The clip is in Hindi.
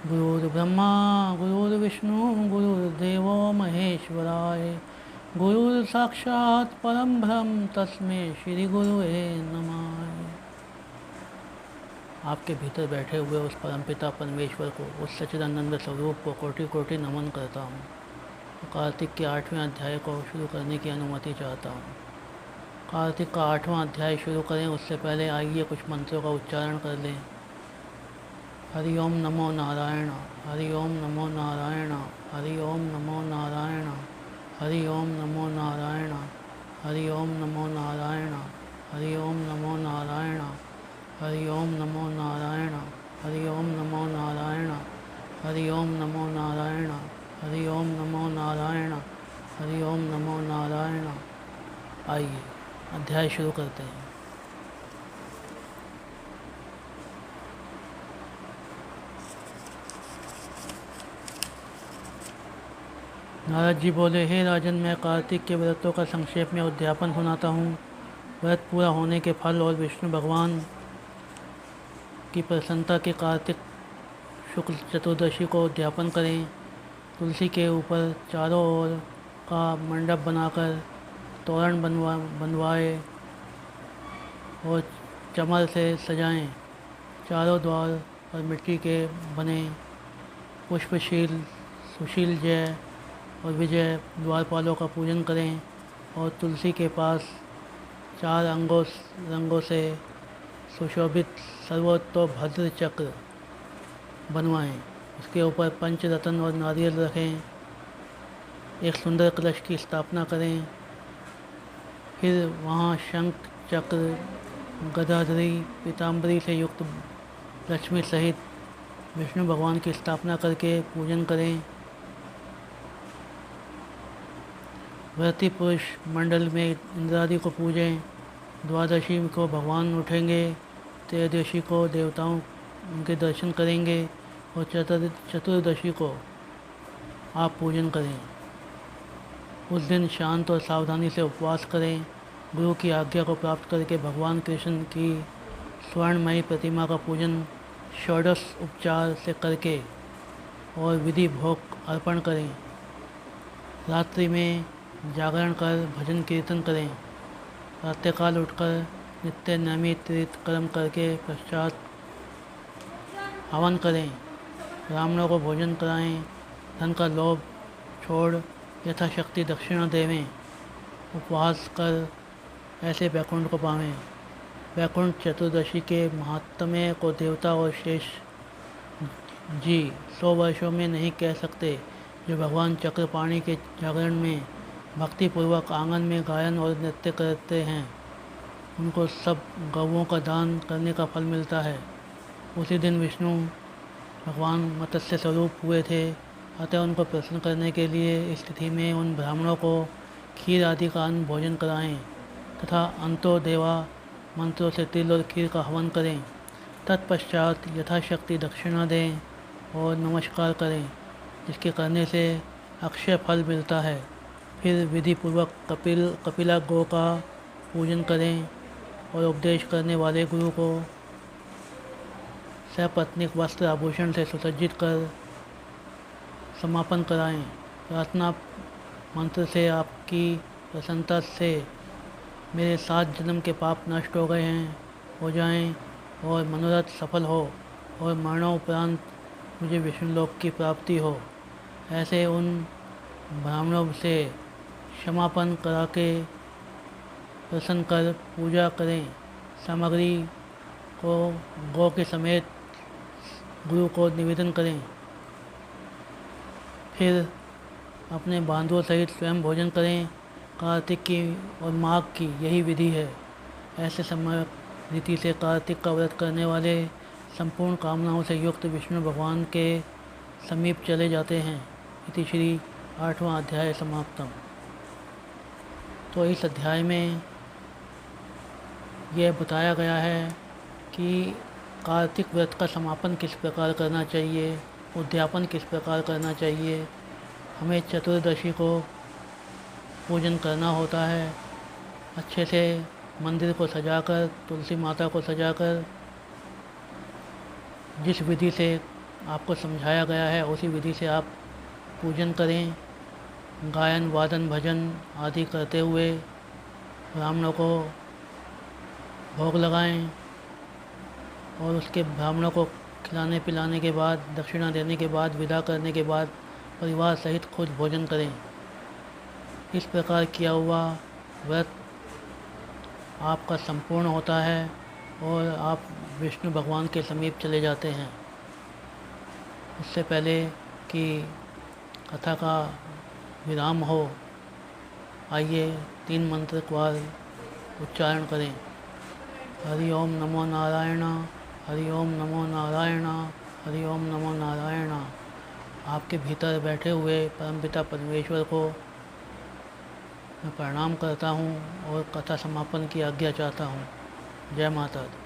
गुरुर्ब्रह्मा गुरुर्विष्णु गुरुर्देवो महेश्वराय गुरुर्साक्षात् परम ब्रह्म तस्मै श्री गुरुवे नमः। आपके भीतर बैठे हुए उस परमपिता परमेश्वर को, उस सच्चिदानंद स्वरूप को कोटि कोटि नमन करता हूँ। कार्तिक के 8वें अध्याय को शुरू करने की अनुमति चाहता हूँ। कार्तिक का 8वां अध्याय शुरू करें उससे पहले आइए कुछ मंत्रों का उच्चारण कर लें। हरि ओम नमो नारायण, हरि ओम नमो नारायण, हरि ओम नमो नारायण, हरि ओम नमो नारायण, हरि ओम नमो नारायण, हरि ओम नमो नारायण, हरि ओम नमो नारायण, हरि ओम नमो नारायण, हरि ओम नमो नारायण, हरि ओम नमो नारायण, हरि ओम नमो नारायण। आइए अध्याय शुरू करते हैं। नारद जी बोले, हे राजन, मैं कार्तिक के व्रतों का संक्षेप में उद्यापन सुनाता हूँ। व्रत पूरा होने के फल और विष्णु भगवान की प्रसन्नता के कार्तिक शुक्ल चतुर्दशी को उद्यापन करें। तुलसी के ऊपर चारों ओर का मंडप बनाकर तोरण बनवाए और चमर से सजाएं। चारों द्वार पर मिट्टी के बने पुष्पशील सुशील जय और विजय द्वारपालों का पूजन करें और तुलसी के पास 4 रंगों से सुशोभित सर्वतोभद्र चक्र बनवाएं। उसके ऊपर पंचरत्न और नारियल रखें। एक सुंदर कलश की स्थापना करें। फिर वहाँ शंख चक्र गदाधरी पीताम्बरी से युक्त लक्ष्मी सहित विष्णु भगवान की स्थापना करके पूजन करें। व्रती पुरुष मंडल में इंद्रादि को पूजें। द्वादशी को भगवान उठेंगे। त्रयोदशी को देवताओं उनके दर्शन करेंगे और चतुर्दशी को आप पूजन करें। उस दिन शांत और सावधानी से उपवास करें। गुरु की आज्ञा को प्राप्त करके भगवान कृष्ण की स्वर्णमयी प्रतिमा का पूजन षोडश उपचार से करके और विधि भोग अर्पण करें। रात्रि में जागरण कर भजन कीर्तन करें। प्रातःकाल उठकर नित्य नियमित तीर्थ कर्म करके पश्चात हवन करें। ब्राह्मणों को भोजन कराएं। धन का लोभ छोड़ यथाशक्ति दक्षिणा देवें। उपवास कर ऐसे वैकुंठ को पावें। वैकुंठ चतुर्दशी के महात्म्य को देवता और शेष जी 100 वर्षों में नहीं कह सकते। जो भगवान चक्रपाणि के जागरण में भक्तिपूर्वक आंगन में गायन और नृत्य करते हैं, उनको सब गौओं का दान करने का फल मिलता है। उसी दिन विष्णु भगवान मत्स्य स्वरूप हुए थे, अतः उनको प्रसन्न करने के लिए इस तिथि में उन ब्राह्मणों को खीर आदि का अन्न भोजन कराएं तथा अंतो देवा मंत्रों से तिल और खीर का हवन करें। तत्पश्चात यथाशक्ति दक्षिणा दें और नमस्कार करें, जिसके करने से अक्षय फल मिलता है। फिर विधि पूर्वक कपिला गौ का पूजन करें और उपदेश करने वाले गुरु को सपत्नीक वस्त्र आभूषण से सुसज्जित कर समापन कराएं। प्रार्थना मंत्र से आपकी प्रसन्नता से मेरे 7 जन्म के पाप नष्ट हो जाएं और मनोरथ सफल हो और मरणोपरांत मुझे विष्णुलोक की प्राप्ति हो। ऐसे उन ब्राह्मणों से क्षमापन करा के प्रसन्न कर पूजा करें। सामग्री को गौ के समेत गुरु को निवेदन करें। फिर अपने बांधुओं सहित स्वयं भोजन करें। कार्तिक की और माघ की यही विधि है। ऐसे समय रीति से कार्तिक का व्रत करने वाले संपूर्ण कामनाओं से युक्त विष्णु भगवान के समीप चले जाते हैं। इति श्री 8वां अध्याय समाप्तम। तो इस अध्याय में यह बताया गया है कि कार्तिक व्रत का समापन किस प्रकार करना चाहिए, उद्यापन किस प्रकार करना चाहिए। हमें चतुर्दशी को पूजन करना होता है। अच्छे से मंदिर को सजाकर, तुलसी माता को सजाकर जिस विधि से आपको समझाया गया है उसी विधि से आप पूजन करें। गायन वादन भजन आदि करते हुए ब्राह्मणों को भोग लगाएं और उसके ब्राह्मणों को खिलाने पिलाने के बाद, दक्षिणा देने के बाद, विदा करने के बाद परिवार सहित खुद भोजन करें। इस प्रकार किया हुआ व्रत आपका संपूर्ण होता है और आप विष्णु भगवान के समीप चले जाते हैं। इससे पहले कि कथा का विराम हो, आइए 3 मंत्र का उच्चारण करें। हरि ओम नमो नारायण, हरि ओम नमो नारायण, हरि ओम नमो नारायण। आपके भीतर बैठे हुए परमपिता परमेश्वर को मैं प्रणाम करता हूँ और कथा समापन की आज्ञा चाहता हूँ। जय माता दी।